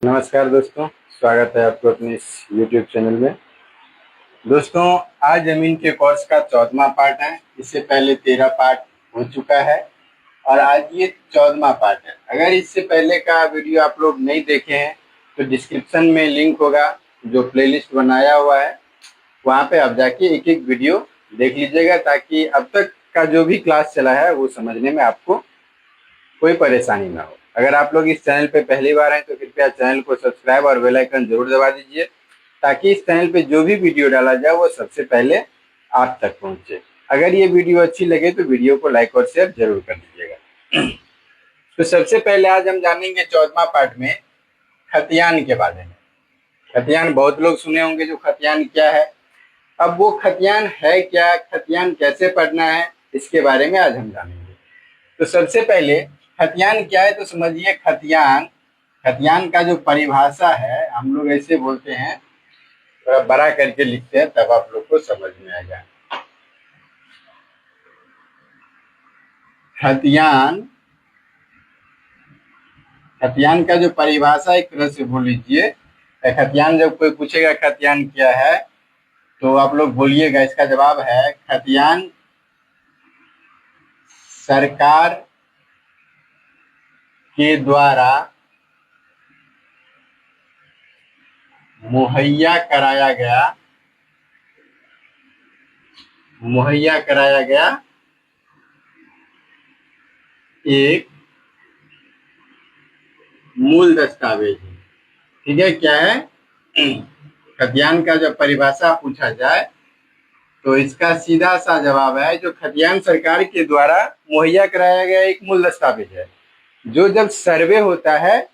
नमस्कार दोस्तों, स्वागत है आपको अपने इस YouTube चैनल में। दोस्तों, आज जमीन के कोर्स का 14वां पार्ट है। इससे पहले 13 पार्ट हो चुका है और आज ये 14वां पार्ट है। अगर इससे पहले का वीडियो आप लोग नहीं देखे हैं तो डिस्क्रिप्शन में लिंक होगा, जो प्लेलिस्ट बनाया हुआ है वहाँ पे आप जाके एक एक वीडियो देख लीजिएगा, ताकि अब तक का जो भी क्लास चला है वो समझने में आपको कोई परेशानी ना हो। अगर आप लोग इस चैनल पे पहली बार हैं तो कृपया चैनल को सब्सक्राइब और बेल आइकन जरूर दबा दीजिए, ताकि इस चैनल पे जो भी वीडियो डाला जाए वो सबसे पहले आप तक पहुंचे। अगर ये वीडियो अच्छी लगे तो वीडियो को लाइक और शेयर जरूर कर दीजिएगा। तो सबसे पहले आज हम जानेंगे 14वां पार्ट में खतियान के बारे में। खतियान बहुत लोग सुने होंगे, जो खतियान क्या है। अब वो खतियान है क्या, खतियान कैसे पढ़ना है, इसके बारे में आज हम जानेंगे। तो सबसे पहले खतियान क्या है तो समझिए। खतियान खतियान का जो परिभाषा है, हम लोग ऐसे बोलते हैं, थोड़ा बड़ा करके लिखते हैं तब आप लोग को समझ में आएगा। खतियान खतियान का जो परिभाषा एक तरह से बोल लीजिए। खतियान, जब कोई पूछेगा खतियान क्या है तो आप लोग बोलिएगा, इसका जवाब है खतियान सरकार के द्वारा मुहैया कराया गया एक मूल दस्तावेज है। ठीक है, क्या है? खतियान का जब परिभाषा पूछा जाए तो इसका सीधा सा जवाब है, जो खतियान सरकार के द्वारा मुहैया कराया गया एक मूल दस्तावेज है, जो जब सर्वे होता है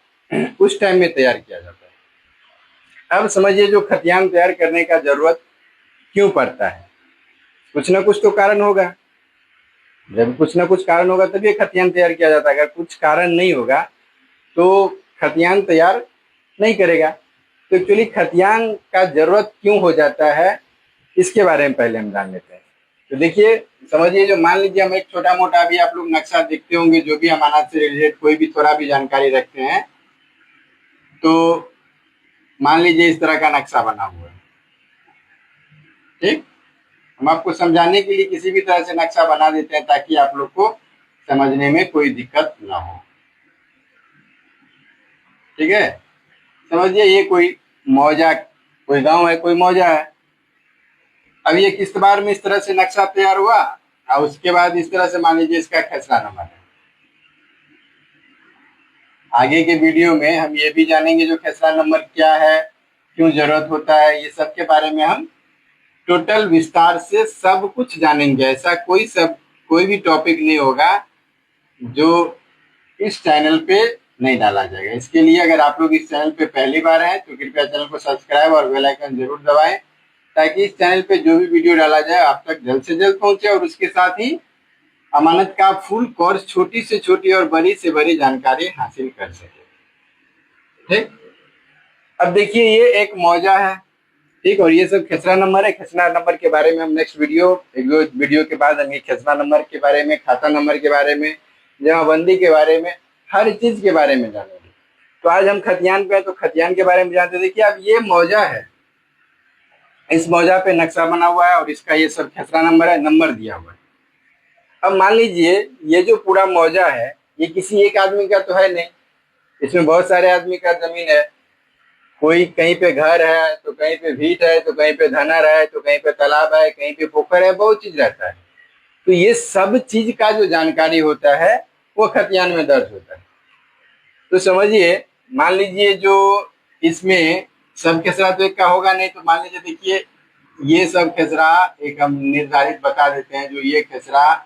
उस टाइम में तैयार किया जाता है। अब समझिए, जो खतियान तैयार करने का जरूरत क्यों पड़ता है। कुछ ना कुछ तो कारण होगा। जब कुछ ना कुछ कारण होगा तभी खतियान तैयार किया जाता है। अगर कुछ कारण नहीं होगा तो खतियान तैयार नहीं करेगा। तो एक्चुअली खतियान का जरूरत क्यों हो जाता है, इसके बारे में पहले हम जान लेते हैं। तो देखिए, समझिए, जो मान लीजिए हम एक छोटा मोटा भी आप लोग नक्शा देखते होंगे, जो भी अमानत से रिलेटेड कोई भी थोड़ा भी जानकारी रखते हैं, तो मान लीजिए इस तरह का नक्शा बना हुआ है। ठीक, हम आपको समझाने के लिए किसी भी तरह से नक्शा बना देते हैं ताकि आप लोग को समझने में कोई दिक्कत ना हो। ठीक है, समझिए ये कोई मौजा, कोई गांव है, कोई मौजा है। अब ये किस्त बार में इस तरह से नक्शा तैयार हुआ और उसके बाद इस तरह से मान लीजिए इसका खसरा नंबर है। आगे के वीडियो में हम ये भी जानेंगे जो खसरा नंबर क्या है, क्यों जरूरत होता है, ये सब के बारे में हम टोटल विस्तार से सब कुछ जानेंगे। ऐसा कोई भी टॉपिक नहीं होगा जो इस चैनल पे नहीं डाला जाएगा। इसके लिए अगर आप लोग इस चैनल पे पहली बार हैं तो कृपया चैनल को सब्सक्राइब और बेल आइकन जरूर दबाएं, ताकि इस चैनल पे जो भी वीडियो डाला जाए आप तक जल्द से जल्द पहुंचे और उसके साथ ही अमानत का फुल कोर्स, छोटी से छोटी और बड़ी से बड़ी जानकारी हासिल कर सके। ठीक, अब देखिए ये एक मौजा है। ठीक, और ये सब खसरा नंबर है। खसरा नंबर के बारे में हम नेक्स्ट वीडियो के बाद हम ये खसरा नंबर के बारे में, खाता नंबर के बारे में, जमाबंदी के बारे में, हर चीज के बारे में जानेंगे। तो आज हम खतियान पे हैं तो खतियान के बारे में जानते। देखिए, अब ये मौजा है, इस मौजा पे नक्शा बना हुआ है और इसका ये सब खसरा नंबर है, नंबर दिया हुआ है। अब मान लीजिए ये जो पूरा मौजा है ये किसी एक आदमी का तो है नहीं, इसमें बहुत सारे आदमी का जमीन है। कोई कहीं पे घर है तो कहीं पे भीट है, तो कहीं पे धनर है, तो कहीं पे तालाब है, कहीं पे पोखर है, बहुत चीज रहता है। तो ये सब चीज का जो जानकारी होता है वो खतियान में दर्ज होता है। तो समझिए, मान लीजिए जो इसमें सब खसरा तो एक का होगा नहीं, तो मान लीजिए देखिए ये सब खसरा एक हम निर्धारित बता देते हैं, जो ये खसरा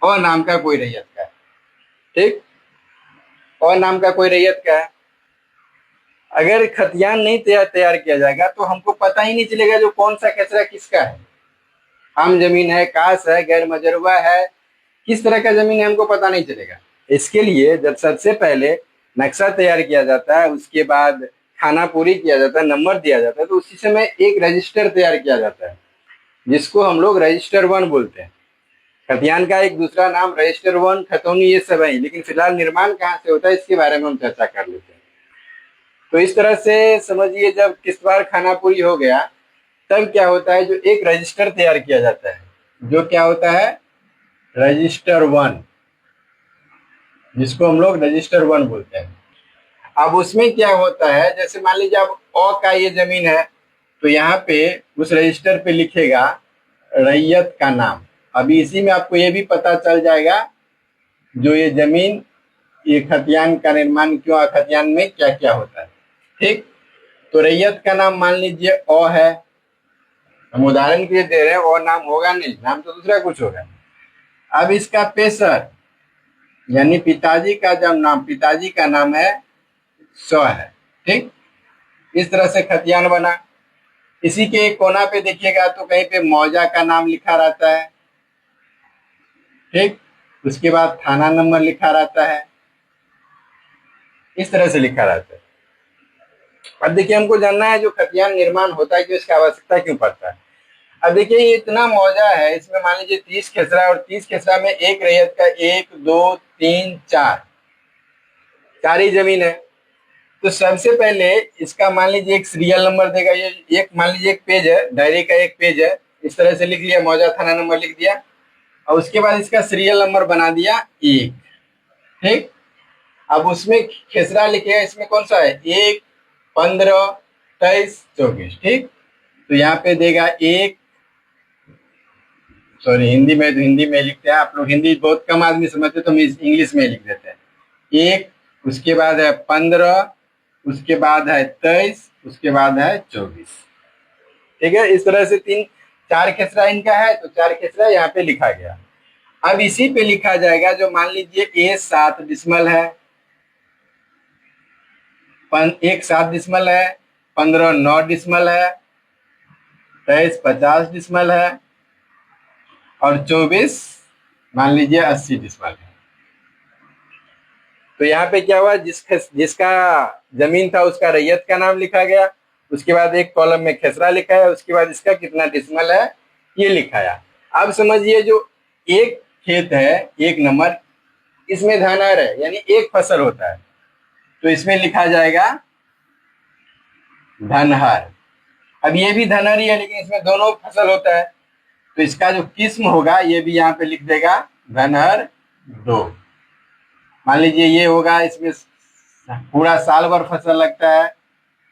और नाम का कोई रैयत का है। ठीक, और नाम का कोई रैयत का है। अगर खतियान नहीं तैयार किया जाएगा तो हमको पता ही नहीं चलेगा जो कौन सा खसरा किसका है। आम जमीन है, कास है, गैर मजरूबा है, किस तरह का जमीन है हमको पता नहीं चलेगा। इसके लिए जब सबसे पहले नक्शा तैयार किया जाता है, उसके बाद खाना पूरी किया जाता है, नंबर दिया जाता है, तो उसी समय एक रजिस्टर तैयार किया जाता है, जिसको हम लोग रजिस्टर 1 बोलते हैं। खतियान का एक दूसरा नाम रजिस्टर 1, खतौनी, ये सब है। लेकिन फिलहाल निर्माण कहाँ से होता है इसके बारे में हम चर्चा कर लेते हैं। तो इस तरह से समझिए, जब किश्तवाड़ खानापुरी हो गया तब क्या होता है, जो एक रजिस्टर तैयार किया जाता है, जो क्या होता है, रजिस्टर वन, जिसको हम लोग रजिस्टर वन बोलते हैं। अब उसमें क्या होता है, जैसे मान लीजिए अब का ये जमीन है, तो यहाँ पे उस रजिस्टर पे लिखेगा रैयत का नाम। अभी इसी में आपको ये भी पता चल जाएगा जो ये जमीन, ये खतियान का निर्माण क्यों, खतियान में क्या क्या होता है। ठीक, तो रैयत का नाम मान लीजिए है, हम उदाहरण के लिए दे रहे हैं, और नाम होगा नहीं, नाम तो दूसरा कुछ होगा। अब इसका पेशर यानी पिताजी का जब नाम, पिताजी का नाम है है। ठीक, इस तरह से खतियान बना। इसी के एक कोना पे देखिएगा तो कहीं पे मौजा का नाम लिखा रहता है। ठीक, उसके बाद थाना नंबर लिखा रहता है, इस तरह से लिखा रहता है। अब देखिए, हमको जानना है जो खतियान निर्माण होता है, क्यों, इसकी आवश्यकता क्यों पड़ता है। अब देखिए, ये इतना मौजा है, इसमें मान लीजिए 30 खेसरा, और 30 खेसरा में एक रैयत का 1 2 3 4 चार ही जमीन है। तो सबसे पहले इसका मान लीजिए एक सीरियल नंबर देगा, ये एक मान लीजिए एक पेज है, डायरी का एक पेज है, इस तरह से लिख लिया, मौजा थाना नंबर लिख दिया, और उसके बाद इसका सीरियल नंबर बना दिया 1। ठीक, अब उसमें खेसरा लिखेगा, इसमें कौन सा है, 1 15 23 24। ठीक, तो यहाँ पे देगा 1, सॉरी हिंदी में, तो हिंदी में लिखते हैं, आप लोग हिंदी बहुत कम आदमी समझते, तो हम इंग्लिश में लिख देते हैं। 1, उसके बाद है 15, उसके बाद है 23, उसके बाद है 24। ठीक है, इस तरह से 4 खेसरा इनका है, तो 4 खेसरा यहाँ पे लिखा गया। अब इसी पे लिखा जाएगा जो मान लीजिए ए 7 डिसमल है, 1 7 डिसमल है, 15 9 डिसमल है, 23 50 डिसमल है, और 24 मान लीजिए 80 डिसमल है। तो यहाँ पे क्या हुआ, जिसका जमीन था उसका रैयत का नाम लिखा गया, उसके बाद एक कॉलम में खेसरा लिखा है, उसके बाद इसका कितना डिसमल है ये लिखाया। अब समझिए, जो एक खेत है, एक नंबर, इसमें धनहर है, यानी एक फसल होता है, तो इसमें लिखा जाएगा धनहर। अब ये भी धनहर ही है, लेकिन इसमें दोनों फसल होता है, तो इसका जो किस्म होगा ये भी यहाँ पे लिख देगा धनहर 2। मान लीजिए ये होगा, इसमें पूरा साल भर फसल लगता है,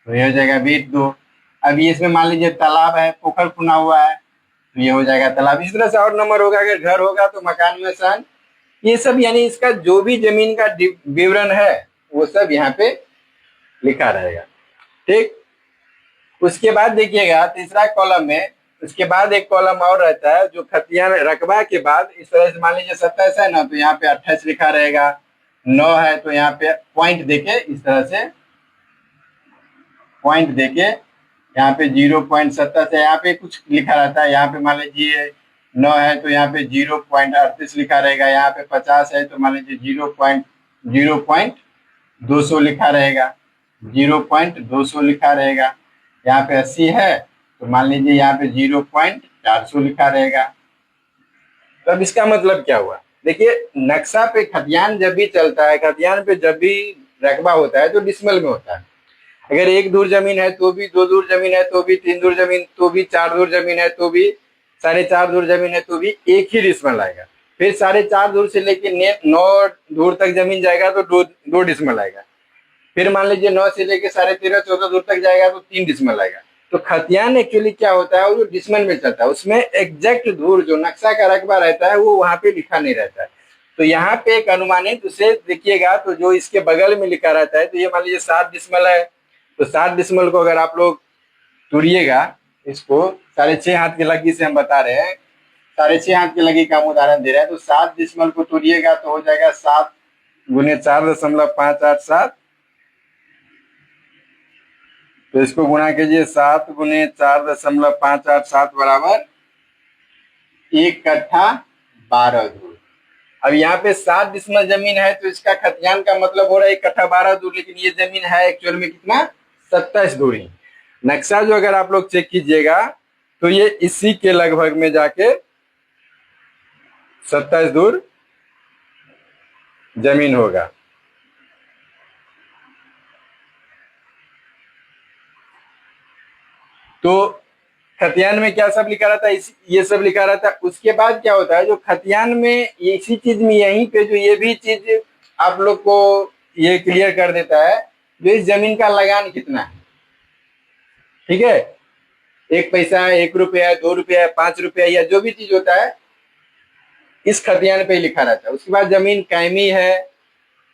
तो ये हो जाएगा बीट 2। अब ये इसमें मान लीजिए तालाब है, पोखर खुना हुआ है, तो ये हो जाएगा तालाब। इस तरह से और नंबर होगा, अगर घर होगा तो मकान में सन, ये सब, यानी इसका जो भी जमीन का विवरण है वो सब यहाँ पे लिखा रहेगा। ठीक, उसके बाद देखिएगा तीसरा कॉलम में, उसके बाद एक कॉलम और रहता है जो खतियान रकबा के बाद, इस तरह से मान लीजिए 27 है ना, तो यहाँ पे 28 लिखा रहेगा, 9 है तो यहाँ पे पॉइंट देके, इस तरह से पॉइंट देके यहाँ पे 0.27 है, यहाँ पे कुछ लिखा रहता है, यहाँ पे मान लीजिए 9 है तो यहाँ पे 0.38 लिखा रहेगा, यहाँ पे 50 है तो मान लीजिए 0.200 लिखा रहेगा, 0.200 लिखा रहेगा। यहाँ पे 80 है तो मान लीजिए यहाँ पे 0.400 लिखा रहेगा। तो अब इसका मतलब क्या हुआ, देखिए नक्शा पे खतियान जब भी चलता है, खतियान पे जब भी रकबा होता है तो डिसमल में होता है। अगर 1 धूर जमीन है तो भी, 2 धूर जमीन है तो भी, 3 धूर जमीन तो भी, 4 धूर जमीन है तो भी, 4.5 धूर जमीन है तो भी एक ही डिसमल आएगा। फिर 4.5 धूर से लेके 9 धूर तक जमीन जाएगा तो 2 डिसमल आएगा। फिर मान लीजिए 9 से लेके 13.5 14 दूर तक जाएगा तो 3 डिसमल आएगा। तो खतियान एक्चुअली क्या होता है, वो जो डिसमल में चलता है, उसमें एग्जैक्ट धूर जो नक्शा का रकबा रहता है वो वहां पे लिखा नहीं रहता है। तो यहाँ पे एक अनुमानित, उसे देखिएगा तो जो इसके बगल में लिखा रहता है, तो ये मान लीजिए 7 डिसमल है, तो 7 डिसमल को अगर आप लोग तुड़िएगा, इसको 6.5 हाथ की लगी से हम बता रहे हैं, 6.5 हाथ की लगी का हम उदाहरण दे रहे हैं, तो 7 डिसमल को तुड़िएगा तो हो जाएगा 7 गुने 4.587। तो इसको गुणा कीजिए, 7 गुने 4.587 बराबर 1 कट्ठा 12 धूर। अब यहाँ पे 7 डिसमल जमीन है तो इसका खतियान का मतलब हो रहा है 1 कट्ठा 12 धूर, लेकिन ये जमीन है एक्चुअल में कितना, 27 धूरी। नक्शा जो अगर आप लोग चेक कीजिएगा तो ये इसी के लगभग में जाके 27 धूर जमीन होगा। तो खतियान में क्या सब लिखा रहता है, ये सब लिखा रहता है। उसके बाद क्या होता है, जो खतियान में इसी चीज में यहीं पे जो ये भी चीज आप लोग को ये क्लियर कर देता है, जो इस जमीन का लगान कितना है। ठीक है, 1 पैसा, 1 रुपया, 2 रुपया, 5 रुपया, या जो भी चीज होता है इस खतियान पे लिखा रहता है। उसके बाद जमीन कायमी है,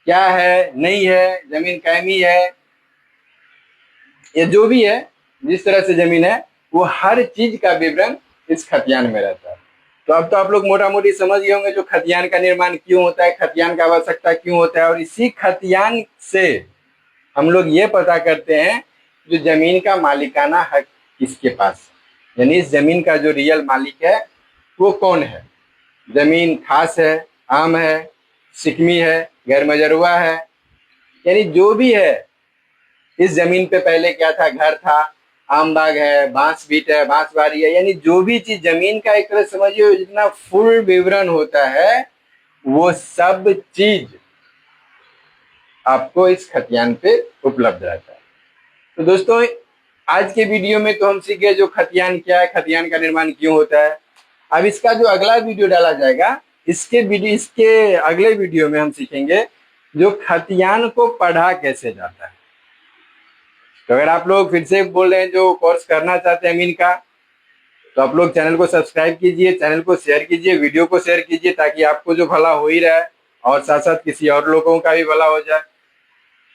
क्या है, नहीं है, जमीन कायमी है, ये जो भी है, जिस तरह से जमीन है, वो हर चीज का विवरण इस खतियान में रहता है। तो अब तो आप लोग मोटा मोटी समझ गए होंगे जो खतियान का निर्माण क्यों होता है, खतियान का आवश्यकता क्यों होता है। और इसी खतियान से हम लोग ये पता करते हैं जो जमीन का मालिकाना हक किसके पास, यानी इस जमीन का जो रियल मालिक है वो कौन है। जमीन खास है, आम है, सिकमी है, गैर मजरूआ है, यानी जो भी है इस जमीन पे पहले क्या था, घर था, आम बाग है, बांस बीट है, बांसबारी है, यानी जो भी चीज जमीन का एक तरह समझिए जितना फुल विवरण होता है वो सब चीज आपको इस खतियान पे उपलब्ध रहता है। तो दोस्तों आज के वीडियो में तो हम सीख गए जो खतियान क्या है, खतियान का निर्माण क्यों होता है। अब इसका जो अगला वीडियो डाला जाएगा, इसके अगले वीडियो में हम सीखेंगे जो खतियान को पढ़ा कैसे जाता है। तो अगर आप लोग फिर से बोल रहे हैं जो कोर्स करना चाहते हैं अमीन का, तो आप लोग चैनल को सब्सक्राइब कीजिए, चैनल को शेयर कीजिए, वीडियो को शेयर कीजिए, ताकि आपको जो भला हो ही रहा है और साथ साथ किसी और लोगों का भी भला हो जाए।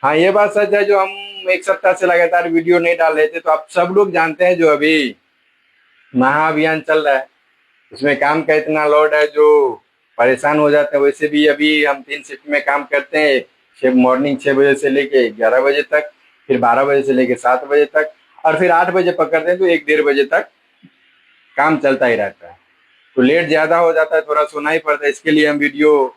हाँ ये बात सच है, जो हम 1 सप्ताह से लगातार वीडियो नहीं डाल रहे थे, तो आप सब लोग जानते हैं जो अभी महाअभियान चल रहा है उसमें काम का इतना लोड है जो परेशान हो जाते हैं। वैसे भी अभी हम 3 शिफ्ट में काम करते हैं, मॉर्निंग 6 बजे से लेके 11 बजे तक, फिर 12 बजे से लेके 7 बजे तक, और फिर 8 बजे पकड़ते हैं तो 1-1:30 बजे तक काम चलता ही रहता है। तो लेट ज़्यादा हो जाता है, थोड़ा सोना ही पड़ता है, इसके लिए हम वीडियो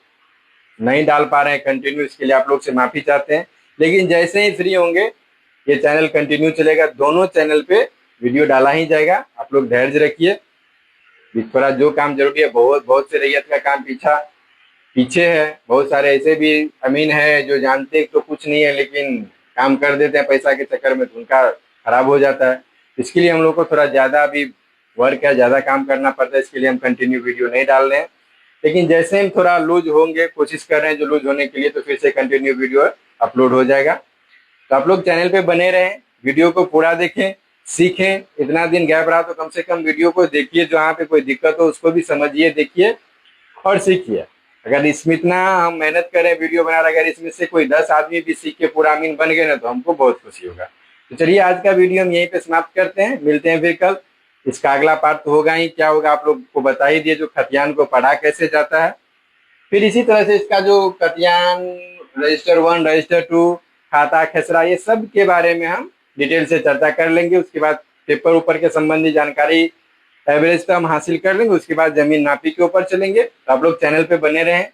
नहीं डाल पा रहे हैं कंटिन्यू, इसके लिए आप लोग से माफ़ी चाहते हैं। लेकिन जैसे ही फ्री होंगे ये चैनल कंटिन्यू चलेगा, दोनों चैनल पे वीडियो डाला ही जाएगा। आप लोग धैर्य रखिए, थोड़ा जो काम जरूरी है, बहुत से रैयत का काम पीछे है, बहुत सारे ऐसे भी अमीन है जो जानते तो कुछ नहीं है लेकिन काम कर देते हैं पैसा के चक्कर में, तो उनका खराब हो जाता है। इसके लिए हम लोग को थोड़ा ज़्यादा अभी वर्क है, ज़्यादा काम करना पड़ता है, इसके लिए हम कंटिन्यू वीडियो नहीं डाल रहे हैं। लेकिन जैसे हम थोड़ा लूज होंगे, कोशिश कर रहे हैं जो लूज होने के लिए, तो फिर से कंटिन्यू वीडियो अपलोड हो जाएगा। तो आप लोग चैनल पे बने रहें, वीडियो को पूरा देखें, सीखें। इतना दिन गैप रहा तो कम से कम वीडियो को देखिए, जहाँ पे कोई दिक्कत हो उसको भी समझिए, देखिए और सीखिए। अगर इसमें इतना हम मेहनत करें वीडियो बना रहे, अगर इसमें से कोई 10 आदमी भी सीख के पूरा अमीन बन गए ना, तो हमको बहुत खुशी होगा। तो चलिए आज का वीडियो हम यहीं पे समाप्त करते हैं, मिलते हैं फिर कल। इसका अगला पार्ट तो होगा ही, क्या होगा आप लोग को बता ही दिए, जो खतियान को पढ़ा कैसे जाता है। फिर इसी तरह से इसका जो खतियान रजिस्टर 1, रजिस्टर 2, खाता, खसरा, ये सब के बारे में हम डिटेल से चर्चा कर लेंगे। उसके बाद पेपर ऊपर के संबंधी जानकारी एवरेज तो हम हासिल कर लेंगे, उसके बाद जमीन नापी के ऊपर चलेंगे। तो आप लोग चैनल पे बने रहें,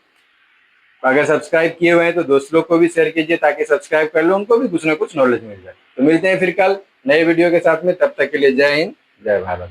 अगर सब्सक्राइब किए हुए हैं तो दोस्त लोग को भी शेयर कीजिए, ताकि सब्सक्राइब कर लो, उनको भी कुछ ना कुछ नॉलेज मिल जाए। तो मिलते हैं फिर कल नए वीडियो के साथ में, तब तक के लिए जय हिंद, जय भारत।